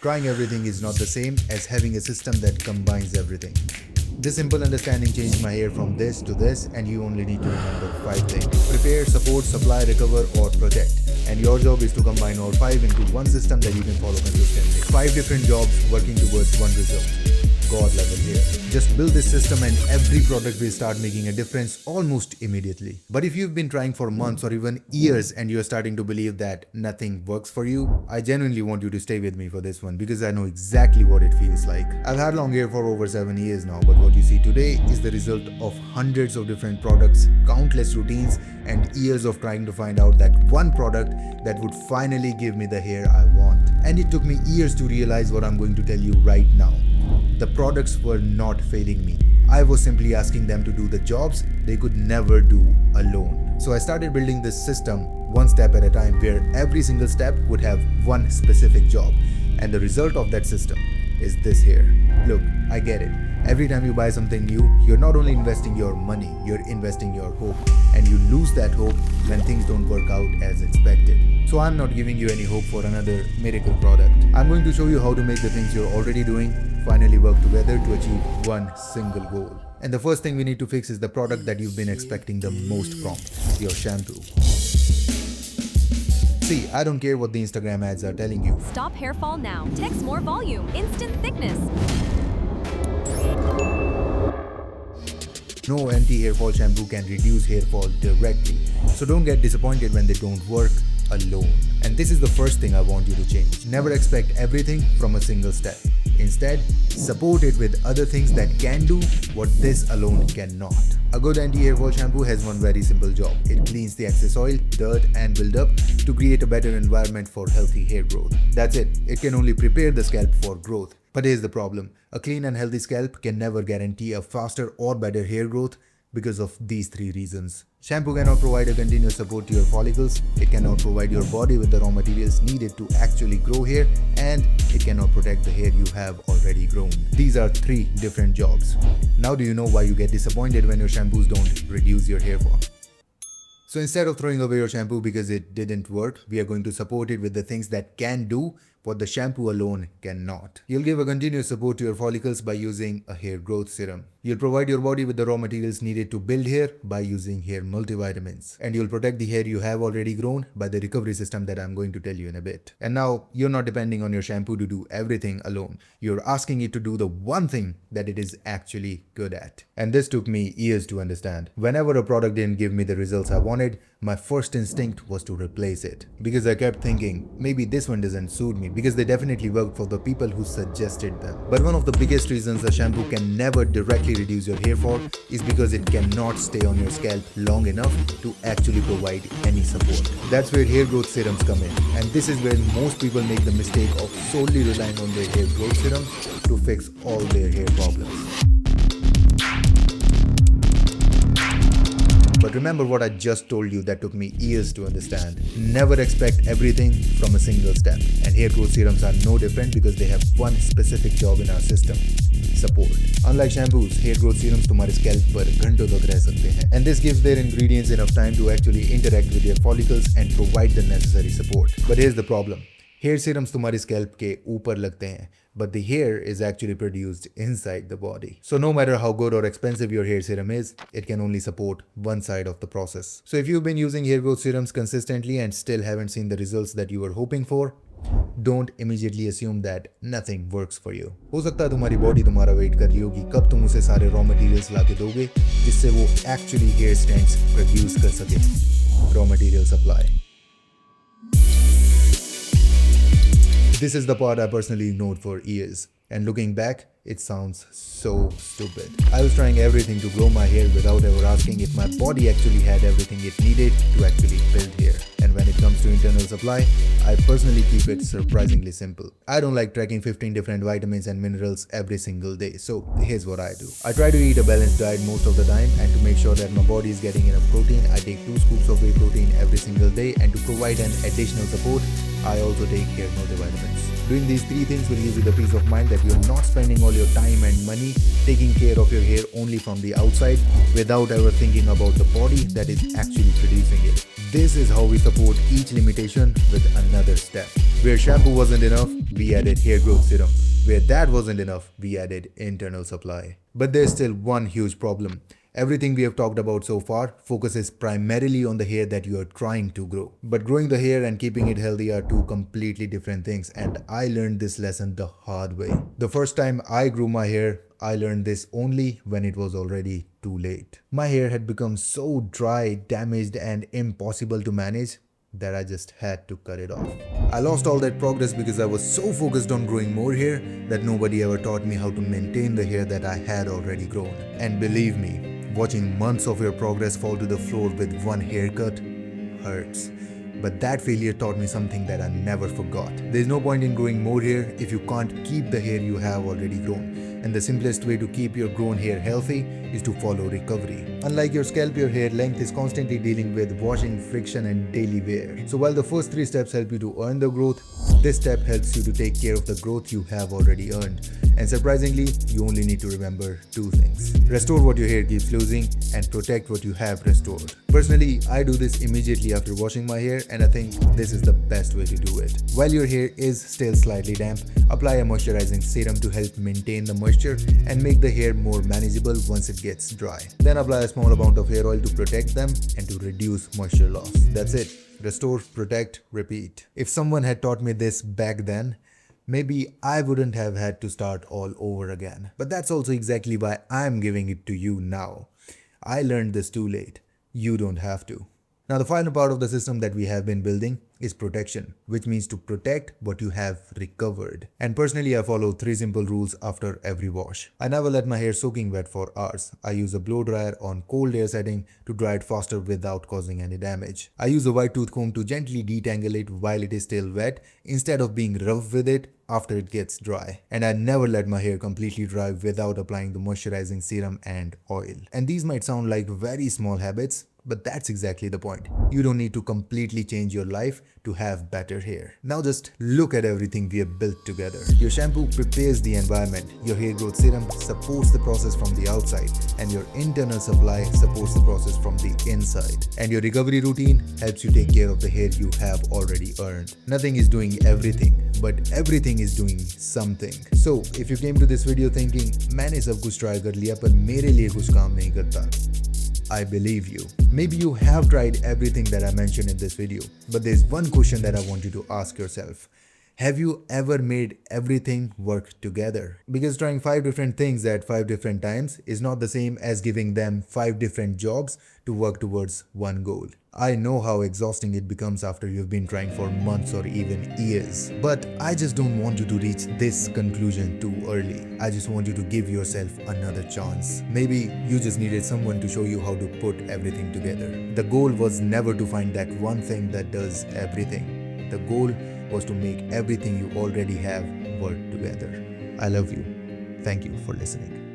Trying everything is not the same as having a system that combines everything. This simple understanding changed my hair from this to this, and you only need to remember 5 things. Prepare, support, supply, recover, or protect. And your job is to combine all 5 into one system that you can follow consistently. 5 different jobs working towards one result. God level here. Just build this system and every product will start making a difference almost immediately. But if you've been trying for months or even years and you're starting to believe that nothing works for you, I genuinely want you to stay with me for this one because I know exactly what it feels like. I've had long hair for over 7 years now, but what you see today is the result of hundreds of different products, countless routines, and years of trying to find out that one product that would finally give me the hair I want. And it took me years to realize what I'm going to tell you right now. The products were not failing me. I was simply asking them to do the jobs they could never do alone. So I started building this system one step at a time where every single step would have one specific job. And the result of that system is this here. Look, I get it. Every time you buy something new, you're not only investing your money, you're investing your hope. And you lose that hope when things don't work out as expected. So I'm not giving you any hope for another miracle product. I'm going to show you how to make the things you're already doing finally work together to achieve one single goal. And the first thing we need to fix is the product that you've been expecting the most from, your shampoo. See, I don't care what the Instagram ads are telling you. Stop hair fall now. Text more volume. Instant thickness. No anti-hair fall shampoo can reduce hair fall directly. So don't get disappointed when they don't work alone. And this is the first thing I want you to change. Never expect everything from a single step. Instead, support it with other things that can do what this alone cannot. A good anti-hair fall shampoo has one very simple job. It cleans the excess oil, dirt, and buildup to create a better environment for healthy hair growth. That's it. It can only prepare the scalp for growth. But here's the problem. A clean and healthy scalp can never guarantee a faster or better hair growth because of these 3 reasons. Shampoo cannot provide a continuous support to your follicles, it cannot provide your body with the raw materials needed to actually grow hair, and it cannot protect the hair you have already grown. These are 3 different jobs. Now do you know why you get disappointed when your shampoos don't reduce your hair fall? So instead of throwing away your shampoo because it didn't work, we are going to support it with the things that can do what the shampoo alone cannot. You'll give a continuous support to your follicles by using a hair growth serum. You'll provide your body with the raw materials needed to build hair by using hair multivitamins. And you'll protect the hair you have already grown by the recovery system that I'm going to tell you in a bit. And now, you're not depending on your shampoo to do everything alone. You're asking it to do the one thing that it is actually good at. And this took me years to understand. Whenever a product didn't give me the results I wanted, my first instinct was to replace it. Because I kept thinking, maybe this one doesn't suit me, because they definitely worked for the people who suggested them. But one of the biggest reasons a shampoo can never directly reduce your hair fall is because it cannot stay on your scalp long enough to actually provide any support. That's where hair growth serums come in. And this is where most people make the mistake of solely relying on their hair growth serums to fix all their hair problems. But remember what I just told you that took me years to understand. Never expect everything from a single step. And hair growth serums are no different because they have one specific job in our system. Support. Unlike shampoos, hair growth serums तुम्हारे scalp पर घंटों तक रह सकते हैं. And this gives their ingredients enough time to actually interact with your follicles and provide the necessary support. But here's the problem. Hair serums तुम्हारी scalp के ऊपर लगते हैं, but the hair is actually produced inside the body. So no matter how good or expensive your hair serum is, it can only support one side of the process. So if you've been using hair growth serums consistently and still haven't seen the results that you were hoping for, don't immediately assume that nothing works for you. हो सकता है तुम्हारी body तुम्हारा wait कर रही होगी कब तुम उसे सारे raw materials ला के दोगे जिससे वो actually hair strands produce कर सके. Raw material supply. This is the part I personally ignored for years, and looking back, it sounds so stupid. I was trying everything to grow my hair without ever asking if my body actually had everything it needed to actually build hair. And when it comes to internal supply, I personally keep it surprisingly simple. I don't like tracking 15 different vitamins and minerals every single day, so here's what I do. I try to eat a balanced diet most of the time, and to make sure that my body is getting enough protein, I take 2 scoops of whey protein every single day, and to provide an additional support, I also take hair multivitamins. Doing these 3 things will give you the peace of mind that you're not spending all your time and money taking care of your hair only from the outside without ever thinking about the body that is actually producing it. This is how we support each limitation with another step. Where shampoo wasn't enough, we added hair growth serum. Where that wasn't enough, we added internal supply. But there's still one huge problem. Everything we have talked about so far focuses primarily on the hair that you are trying to grow. But growing the hair and keeping it healthy are two completely different things, and I learned this lesson the hard way. The first time I grew my hair, I learned this only when it was already too late. My hair had become so dry, damaged, and impossible to manage that I just had to cut it off. I lost all that progress because I was so focused on growing more hair that nobody ever taught me how to maintain the hair that I had already grown. And believe me, watching months of your progress fall to the floor with one haircut hurts. But that failure taught me something that I never forgot. There's no point in growing more hair if you can't keep the hair you have already grown. And the simplest way to keep your grown hair healthy is to follow recovery. Unlike your scalp, your hair length is constantly dealing with washing, friction, and daily wear. So while the first 3 steps help you to earn the growth, this step helps you to take care of the growth you have already earned. And surprisingly, you only need to remember 2 things. Restore what your hair keeps losing and protect what you have restored. Personally, I do this immediately after washing my hair, and I think this is the best way to do it. While your hair is still slightly damp, apply a moisturizing serum to help maintain the moisture and make the hair more manageable once it gets dry. Then apply a small amount of hair oil to protect them and to reduce moisture loss. That's it. Restore, protect, repeat. If someone had taught me this back then, maybe I wouldn't have had to start all over again. But that's also exactly why I'm giving it to you now. I learned this too late. You don't have to. Now, the final part of the system that we have been building is protection, which means to protect what you have recovered. And personally, I follow 3 simple rules after every wash. I never let my hair soaking wet for hours. I use a blow dryer on cold air setting to dry it faster without causing any damage. I use a wide tooth comb to gently detangle it while it is still wet instead of being rough with it after it gets dry. And I never let my hair completely dry without applying the moisturizing serum and oil. And these might sound like very small habits, but that's exactly the point. You don't need to completely change your life to have better hair. Now just look at everything we have built together. Your shampoo prepares the environment, your hair growth serum supports the process from the outside, and your internal supply supports the process from the inside. And your recovery routine helps you take care of the hair you have already earned. Nothing is doing everything, but everything is doing something. So if you came to this video thinking, मैंने सब कुछ try कर लिया पर मेरे लिए कुछ काम नहीं करता, I believe you. Maybe you have tried everything that I mentioned in this video, but there's one question that I want you to ask yourself. Have you ever made everything work together? Because trying 5 different things at 5 different times is not the same as giving them 5 different jobs to work towards one goal. I know how exhausting it becomes after you've been trying for months or even years. But I just don't want you to reach this conclusion too early. I just want you to give yourself another chance. Maybe you just needed someone to show you how to put everything together. The goal was never to find that one thing that does everything. The goal was to make everything you already have work together. I love you. Thank you for listening.